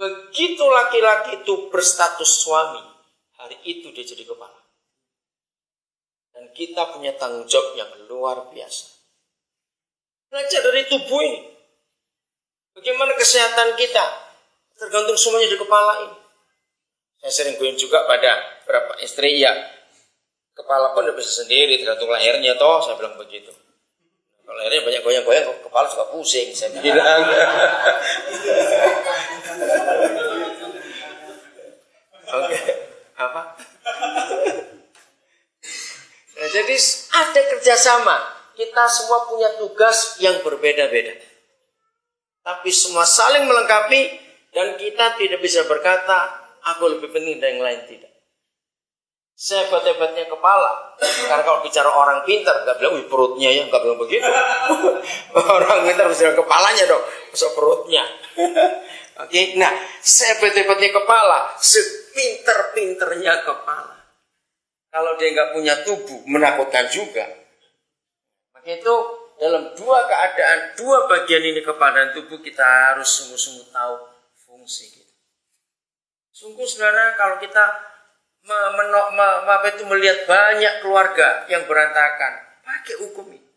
Begitu laki-laki itu berstatus suami, hari itu dia jadi kepala. Dan kita punya tanggung jawab yang luar biasa. Belajar dari tubuh ini. Bagaimana kesehatan kita, tergantung semuanya di kepala ini. Saya sering goyang juga pada beberapa istri, ya kepala pun tidak bisa sendiri, tergantung lahirnya toh, saya bilang begitu. Kalau lahirnya banyak goyang-goyang, kepala juga pusing, saya bilang. Oke, apa? Nah, jadi ada kerjasama. Kita semua punya tugas yang berbeda-beda. Tapi semua saling melengkapi dan kita tidak bisa berkata, aku lebih penting dari yang lain, tidak. Sehebat-hebatnya kepala. Karena kalau bicara orang pintar, nggak bilang perutnya ya, nggak bilang begitu. Orang pintar bisa kepalanya dong, masa perutnya. Oke, nah sehebat-hebatnya kepala, sepinter-pinternya kepala. Kalau dia nggak punya tubuh, menakutkan juga. Maka itu dalam dua keadaan, dua bagian ini kepala dan tubuh, kita harus sungguh-sungguh tahu fungsi kita. Sungguh saudara, kalau kita melihat banyak keluarga yang berantakan, pakai hukum ini.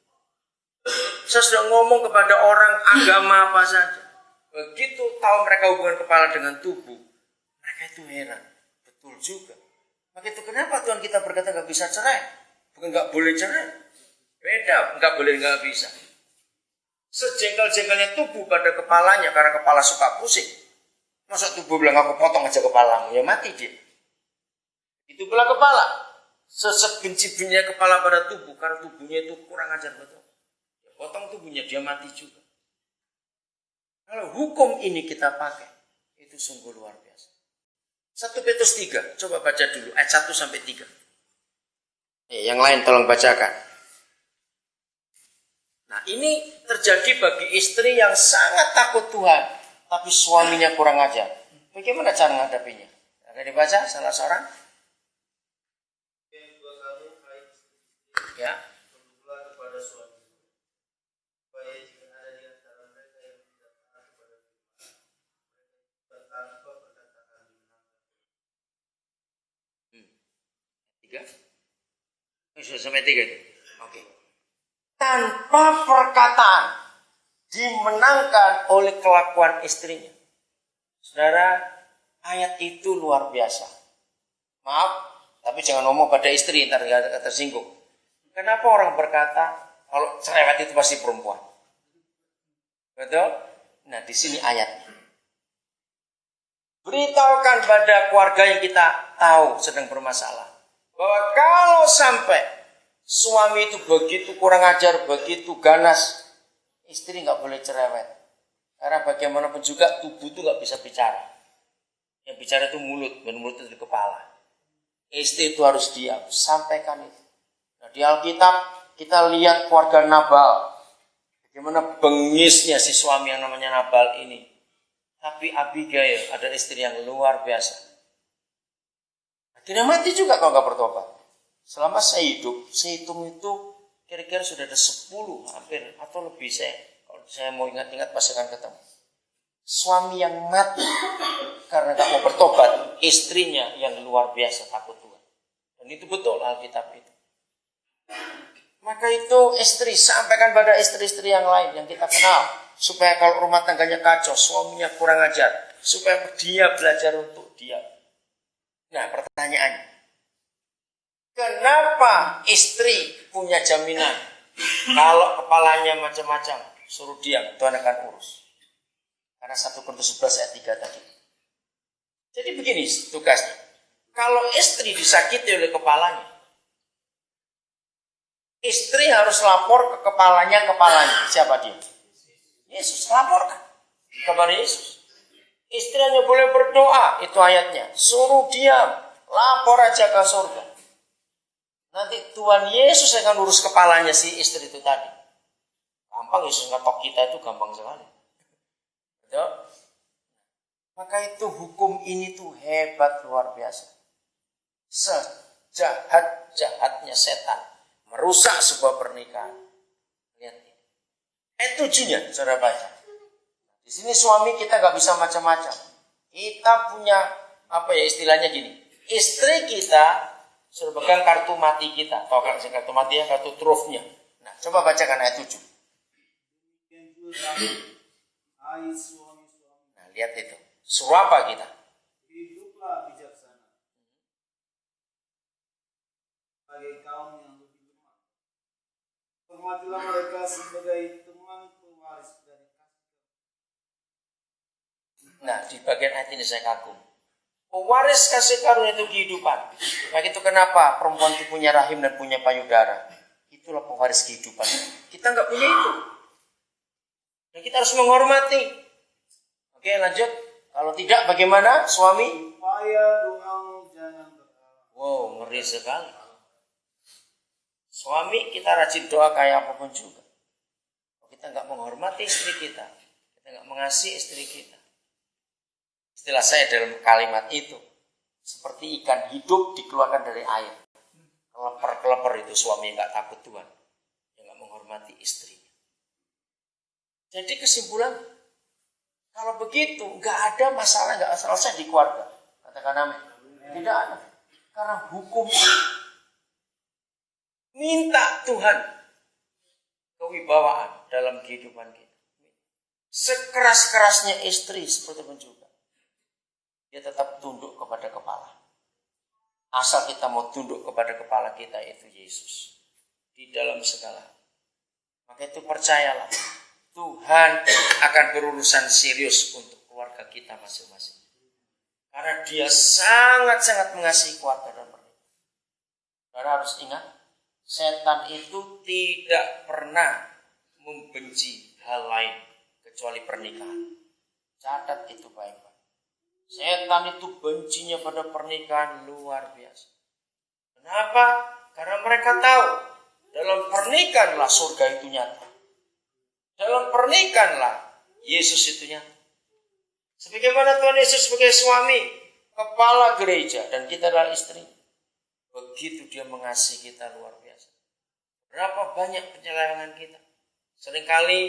Saya sudah ngomong kepada orang agama apa saja. Begitu tahu mereka hubungan kepala dengan tubuh, mereka itu heran. Betul juga. Maka itu kenapa Tuhan kita berkata nggak bisa cerai? Bukan nggak boleh cerai. Beda, nggak boleh nggak bisa. Sejengkal-jengkalnya tubuh pada kepalanya karena kepala suka pusing. Masa tubuh bilang aku potong aja kepalamu, ya mati dia. Itu pula kepala. Sebenci-bencinya kepala pada tubuh karena tubuhnya itu kurang ajar betul. Ya, potong tubuhnya dia mati juga. Kalau hukum ini kita pakai, itu sungguh luar biasa. 1 Petrus 3, coba baca dulu ayat 1 sampai 3. Yang lain tolong bacakan. Nah, ini terjadi bagi istri yang sangat takut Tuhan, tapi suaminya kurang ajar. Bagaimana cara menghadapinya? Ada dibaca salah seorang? Ya. Kepada suami. Supaya jika ada di antara mereka yang tidak taat kepada Tuhan, tanpa perkataan dimenangkan. 3? Sudah sampai 3 itu. Oke. Tanpa perkataan dimenangkan oleh kelakuan istrinya. Saudara, ayat itu luar biasa. Maaf, tapi jangan ngomong pada istri, ntar tersinggung. Kenapa orang berkata kalau cerewet itu pasti perempuan? Betul? Nah, di sini ayatnya. Beritahukan pada keluarga yang kita tahu sedang bermasalah, bahwa kalau sampai suami itu begitu kurang ajar, begitu ganas, istri nggak boleh cerewet. Karena bagaimanapun juga tubuh itu nggak bisa bicara. Yang bicara itu mulut, dan mulut itu di kepala. Istri itu harus diam, sampaikan itu. Nah, di Alkitab kita lihat keluarga Nabal. Bagaimana bengisnya si suami yang namanya Nabal ini. Tapi Abigail ada istri yang luar biasa. Akhirnya mati juga kalau nggak bertobat. Selama saya hidup, saya hitung itu kira-kira sudah ada 10 hampir atau lebih. Kalau saya mau ingat-ingat pasti akan ketemu. Suami yang mati karena nggak mau bertobat, istrinya yang luar biasa takut Tuhan. Dan itu betul Alkitab itu. Maka itu istri, sampaikan pada istri-istri yang lain yang kita kenal. Supaya kalau rumah tangganya kacau, suaminya kurang ajar. Supaya dia belajar untuk diam. Nah, pertanyaannya. Kenapa istri punya jaminan? Kalau kepalanya macam-macam, suruh diam, Tuhan akan urus. Karena 1 Korintus 11 ayat 3 tadi. Jadi begini tugasnya. Kalau istri disakiti oleh kepalanya, istri harus lapor ke kepalanya. Siapa dia? Yesus. Laporkan kepada Yesus. Istri hanya boleh berdoa. Itu ayatnya. Suruh diam. Lapor aja ke surga. Nanti Tuhan Yesus akan urus kepalanya si istri itu tadi. Gampang Yesus ngetok kita itu gampang sekali. Betul? Maka itu hukum ini tuh hebat luar biasa. Sejahat-jahatnya setan merusak sebuah pernikahan. Lihat ini. Ayat 7-nya, saudara baca. Di sini suami kita nggak bisa macam-macam. Kita punya istilahnya gini. Istri kita suruh pegang kartu mati kita. Tahu kan kartu mati ya, kartu trufnya. Nah, coba bacakan ayat 7. Nah, lihat itu. Suruh apa kita? Hiduplah bijaksana sebagai kaum yang lebih lemah. Hormatilah mereka sebagai teman pewaris dari kasih. Nah, di bagian ayat ini saya kagum. Pewaris kasih karunia itu kehidupan. Nah, itu kenapa perempuan itu punya rahim dan punya payudara. Itulah pewaris kehidupan. Kita nggak punya itu. Dan kita harus menghormati. Oke, lanjut. Kalau tidak, bagaimana suami? Supaya doamu jangan berhalang. Wow, ngeri sekali. Suami kita rajin doa kayak apapun juga. Kalau kita nggak menghormati istri kita nggak mengasihi istri kita. Istilah saya dalam kalimat itu, seperti ikan hidup dikeluarkan dari air. Keleper-keleper itu suami yang nggak takut Tuhan, yang nggak menghormati istrinya. Jadi kesimpulan, kalau begitu nggak ada masalah, nggak selesai di keluarga. Katakan amin. Tidak ada, karena hukum minta Tuhan kewibawaan dalam kehidupan kita. Sekeras-kerasnya istri seperti pun juga, dia tetap tunduk kepada kepala. Asal kita mau tunduk kepada kepala kita, itu Yesus di dalam segala. Maka itu percayalah, Tuhan akan berurusan serius untuk keluarga kita masing-masing. Karena dia sangat-sangat mengasihi keluarga dan pernikahan. Saudara harus ingat, setan itu tidak pernah membenci hal lain kecuali pernikahan. Catat itu baik-baik. Setan itu bencinya pada pernikahan luar biasa. Kenapa? Karena mereka tahu dalam pernikahanlah surga itu nyata. Dalam pernikahanlah Yesus itu nyata. Sebagaimana Tuhan Yesus sebagai suami, kepala gereja, dan kita adalah istri. Begitu dia mengasihi kita luar biasa. Berapa banyak penyelewengan kita. Seringkali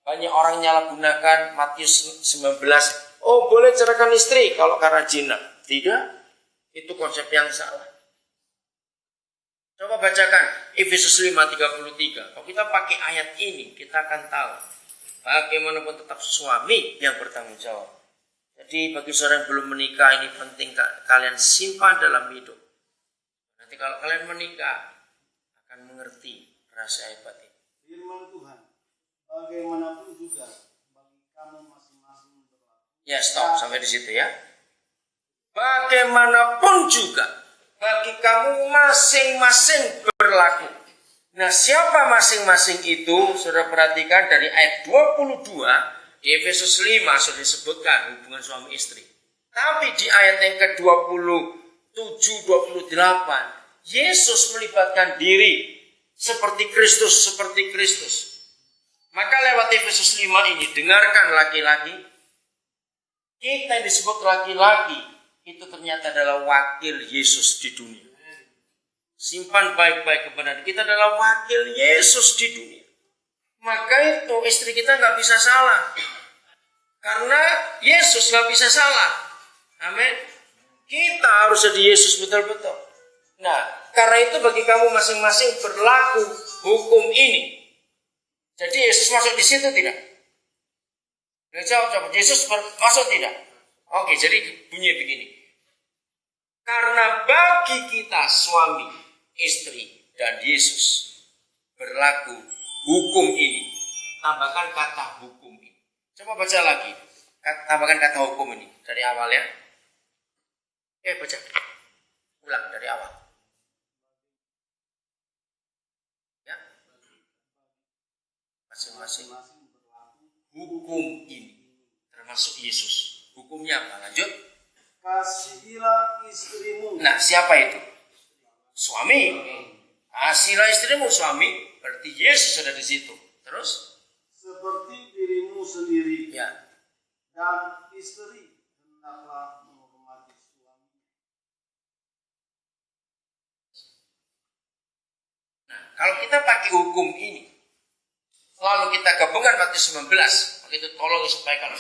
banyak orang menyalahgunakan Matius 19. Oh, boleh ceraikan istri kalau karena zina. Tidak, itu konsep yang salah. Coba bacakan Efesus 5:33. Kalau kita pakai ayat ini, kita akan tahu bagaimanapun tetap suami yang bertanggung jawab. Jadi bagi saudara yang belum menikah, ini penting kalian simpan dalam hidup. Nanti kalau kalian menikah, akan mengerti rahasia hebat ini. Firman Tuhan, bagaimanapun juga bagi kamu masing-masing berlaku. Ya, stop sampai di situ ya. Bagaimanapun juga bagi kamu masing-masing berlaku. Nah, siapa masing-masing itu? Saudara perhatikan dari ayat 22 di Efesus 5 sudah disebutkan hubungan suami istri. Tapi di ayat yang ke-27, 28, Yesus melibatkan diri seperti Kristus. Maka lewat Efesus 5 ini, dengarkan laki-laki, kita yang disebut laki-laki itu ternyata adalah wakil Yesus di dunia. Simpan baik-baik kebenaran, kita adalah wakil Yesus di dunia. Maka itu istri kita nggak bisa salah, karena Yesus nggak bisa salah. Amin. Kita harus jadi Yesus betul-betul. Nah, karena itu bagi kamu masing-masing berlaku hukum ini. Jadi Yesus masuk di situ tidak? Jawab, Yesus masuk tidak? Oke, jadi bunyi begini. Karena bagi kita suami, istri, dan Yesus berlaku hukum ini. Tambahkan kata hukum ini. Coba baca lagi. Tambahkan kata hukum ini dari awal ya. Baca. Ulang dari awal. Ya. Masing-masing hukum ini termasuk Yesus. Hukumnya apa? Lanjut. Kasihilah istrimu. Nah, siapa itu? Suami. Kasihilah istrimu, suami. Berarti Yesus ada di situ. Terus? Seperti dirimu sendiri. Ya. Dan istri hendaklah menghormati suami. Nah, kalau kita pakai hukum ini, lalu kita gabungkan Matius 19, maka itu tolong supaya kalau